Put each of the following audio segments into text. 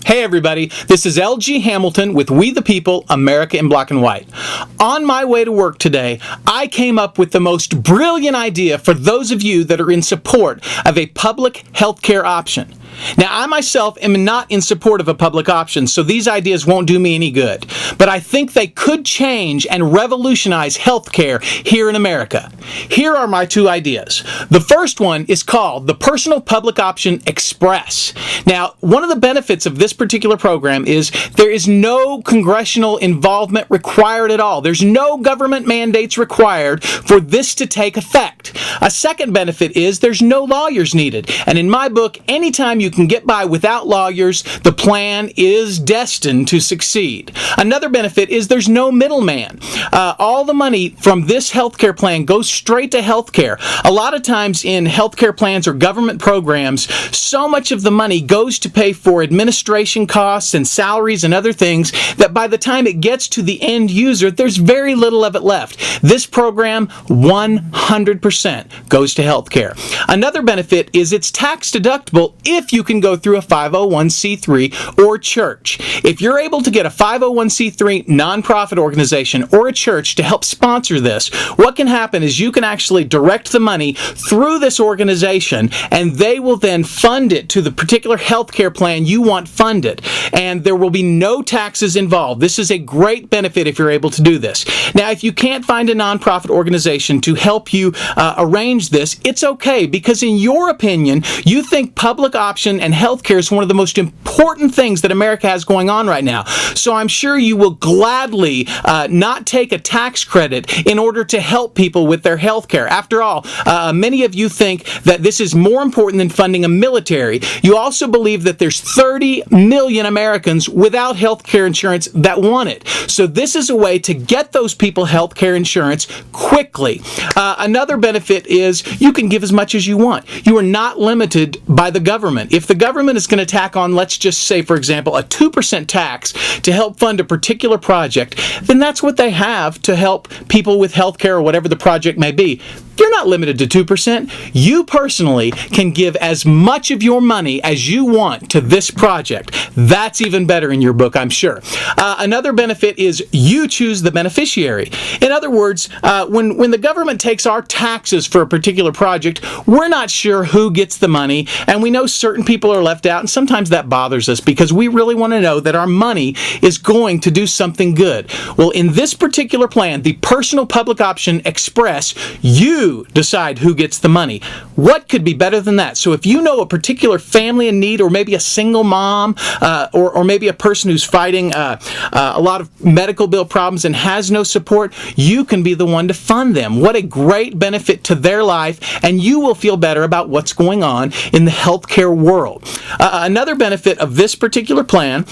Hey everybody, this is LG Hamilton with We the People, America in Black and White. On my way to work today, I came up with the most brilliant idea for those of you that are in support of a public health care option. Now, I myself am not in support of a public option, so these ideas won't do me any good. But I think they could change and revolutionize healthcare here in America. Here are my two ideas. The first one is called the Personal Public Option Express. Now, one of the benefits of this particular program is there is no congressional involvement required at all. There's no government mandates required for this to take effect. A second benefit is there's no lawyers needed. And in my book, anytime you can get by without lawyers, the plan is destined to succeed. Another benefit is there's no middleman. All the money from this healthcare plan goes straight to healthcare. A lot of times in healthcare plans or government programs, so much of the money goes to pay for administration costs and salaries and other things that by the time it gets to the end user, there's very little of it left. This program, 100% goes to healthcare. Another benefit is it's tax deductible if you can go through a 501c3 or church. If you're able to get a 501c3 nonprofit organization or a church to help sponsor this, what can happen is you can actually direct the money through this organization and they will then fund it to the particular healthcare plan you want funded. And there will be no taxes involved. This is a great benefit if you're able to do this. Now, if you can't find a nonprofit organization to help you arrange this, it's okay, because in your opinion, you think public option and healthcare is one of the most important things that America has going on right now. So I'm sure you will gladly not take a tax credit in order to help people with their healthcare. After all, many of you think that this is more important than funding a military. You also believe that there's 30 million Americans without healthcare insurance that want it. So this is a way to get those people healthcare insurance quickly. Another benefit is you can give as much as you want. You are not limited by the government. If the government is going to tack on, let's just say, for example, a 2% tax to help fund a particular project, then that's what they have to help people with healthcare or whatever the project may be. You're not limited to 2%. You personally can give as much of your money as you want to this project. That's even better in your book, I'm sure. Another benefit is you choose the beneficiary. In other words, when the government takes our taxes for a particular project, we're not sure who gets the money, and we know certain people are left out, and sometimes that bothers us because we really want to know that our money is going to do something good. Well, in this particular plan, the Personal Public Option Express, you decide who gets the money. What could be better than that? So if you know a particular family in need, or maybe a single mom, or maybe a person who's fighting a lot of medical bill problems and has no support, you can be the one to fund them. What a great benefit to their life, and you will feel better about what's going on in the healthcare world. Another benefit of this particular plan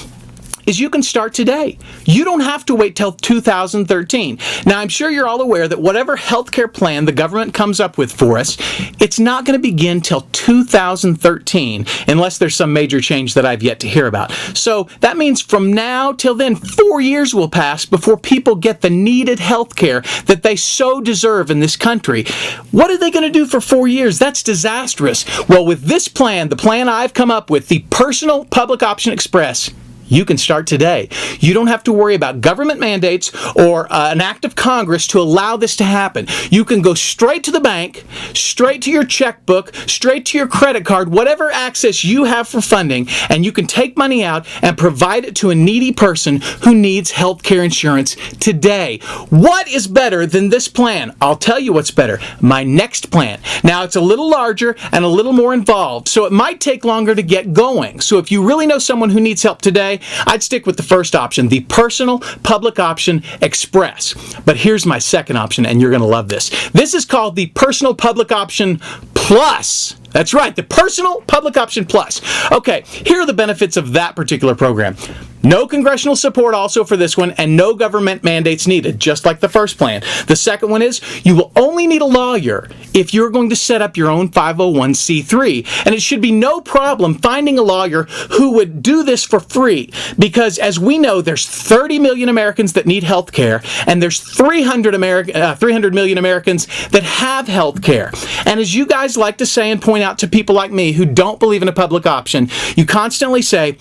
is you can start today. You don't have to wait till 2013. Now, I'm sure you're all aware that whatever healthcare plan the government comes up with for us, it's not going to begin till 2013 unless there's some major change that I've yet to hear about. So that means from now till then, 4 years will pass before people get the needed healthcare that they so deserve in this country. What are they going to do for 4 years? That's disastrous. Well, with this plan, the plan I've come up with, the Personal Public Option Express, you can start today. You don't have to worry about government mandates or an act of Congress to allow this to happen. You can go straight to the bank, straight to your checkbook, straight to your credit card, whatever access you have for funding, and you can take money out and provide it to a needy person who needs health care insurance today. What is better than this plan? I'll tell you what's better. My next plan. Now, it's a little larger and a little more involved, so it might take longer to get going. So if you really know someone who needs help today, I'd stick with the first option, the Personal Public Option Express. But here's my second option, and you're going to love this. This is called the Personal Public Option Plus. That's right, the Personal Public Option Plus. Okay, here are the benefits of that particular program. No congressional support also for this one, and no government mandates needed, just like the first plan. The second one is you will only need a lawyer if you're going to set up your own 501c3. And it should be no problem finding a lawyer who would do this for free, because as we know, there's 30 million Americans that need health care, and there's 300 million Americans that have health care. And as you guys like to say and point out to people like me who don't believe in a public option, you constantly say,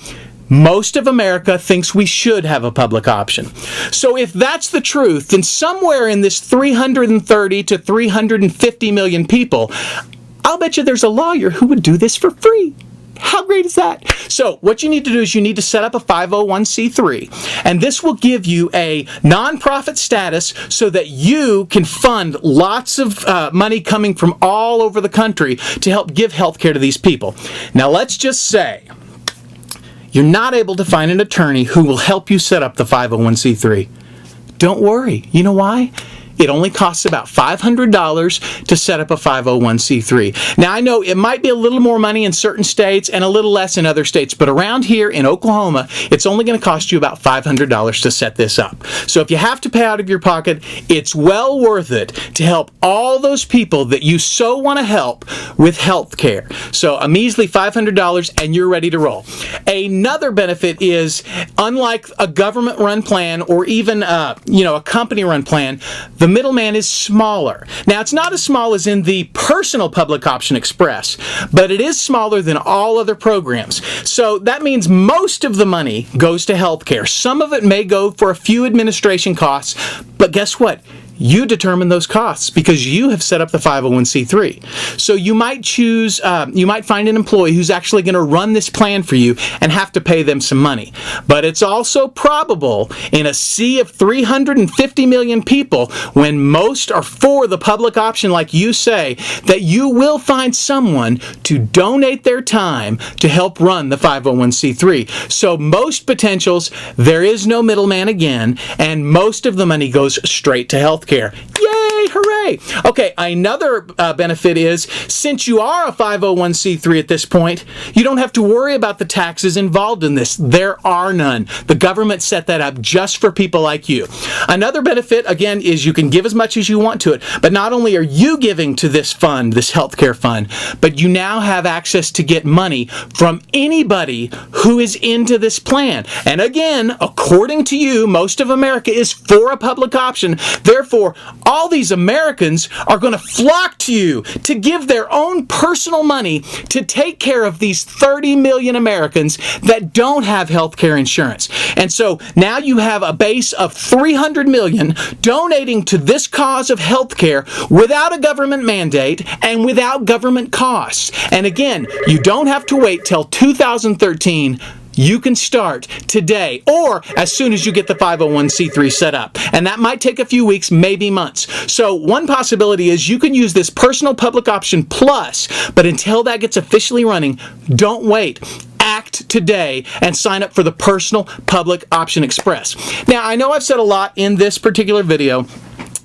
Most of America thinks we should have a public option. So if that's the truth, then somewhere in this 330 to 350 million people, I'll bet you there's a lawyer who would do this for free. How great is that? So what you need to do is you need to set up a 501c3, and this will give you a nonprofit status so that you can fund lots of money coming from all over the country to help give health care to these people. Now let's just say you're not able to find an attorney who will help you set up the 501c3. Don't worry. You know why? It only costs about $500 to set up a 501c3. Now, I know it might be a little more money in certain states and a little less in other states, but around here in Oklahoma, it's only going to cost you about $500 to set this up. So if you have to pay out of your pocket, it's well worth it to help all those people that you so want to help with health care. So a measly $500 and you're ready to roll. Another benefit is, unlike a government-run plan or even a company-run plan, the middleman is smaller. Now, it's not as small as in the personal public option express, but it is smaller than all other programs. So that means most of the money goes to healthcare. Some of it may go for a few administration costs, but guess what? You determine those costs because you have set up the 501c3. So you might you might find an employee who's actually going to run this plan for you and have to pay them some money. But it's also probable in a sea of 350 million people, when most are for the public option like you say, that you will find someone to donate their time to help run the 501c3. So most potentials, there is no middleman again, and most of the money goes straight to healthcare. Yay! Hooray! Okay, another benefit is, since you are a 501c3 at this point, you don't have to worry about the taxes involved in this. There are none. The government set that up just for people like you. Another benefit, again, is you can give as much as you want to it, but not only are you giving to this fund, this healthcare fund, but you now have access to get money from anybody who is into this plan. And again, according to you, most of America is for a public option. Therefore, all these Americans are going to flock to you to give their own personal money to take care of these 30 million Americans that don't have health care insurance. And so now you have a base of 300 million donating to this cause of health care without a government mandate and without government costs. And again, you don't have to wait till 2013. You can start today or as soon as you get the 501c3 set up. And that might take a few weeks, maybe months. So one possibility is you can use this personal public option plus, but until that gets officially running, don't wait. Act today and sign up for the Personal Public Option Express. Now, I know I've said a lot in this particular video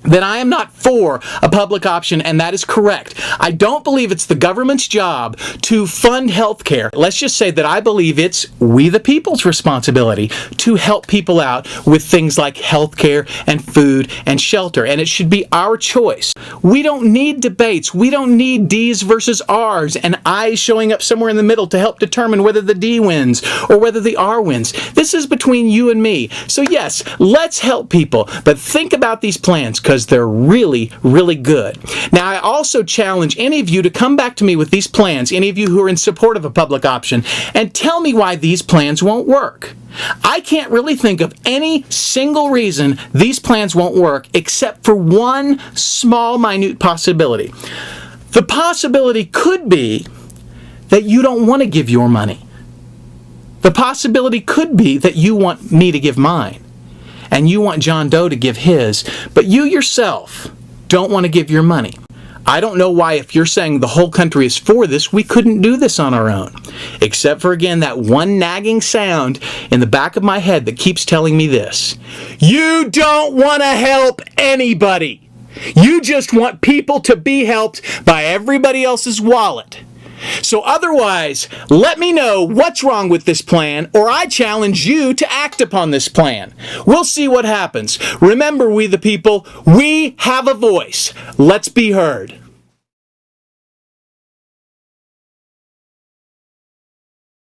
that I am not for a public option, and that is correct. I don't believe it's the government's job to fund health care. Let's just say that I believe it's we the people's responsibility to help people out with things like health care and food and shelter, and it should be our choice. We don't need debates. We don't need D's versus R's and I's showing up somewhere in the middle to help determine whether the D wins or whether the R wins. This is between you and me. So yes, let's help people, but think about these plans, because they're really, really good. Now, I also challenge any of you to come back to me with these plans, any of you who are in support of a public option, and tell me why these plans won't work. I can't really think of any single reason these plans won't work except for one small, minute possibility. The possibility could be that you don't want to give your money. The possibility could be that you want me to give mine, and you want John Doe to give his, but you yourself don't want to give your money. I don't know why, if you're saying the whole country is for this, we couldn't do this on our own. Except for, again, that one nagging sound in the back of my head that keeps telling me this. You don't want to help anybody. You just want people to be helped by everybody else's wallet. So otherwise, let me know what's wrong with this plan, or I challenge you to act upon this plan. We'll see what happens. Remember, we the people, we have a voice. Let's be heard.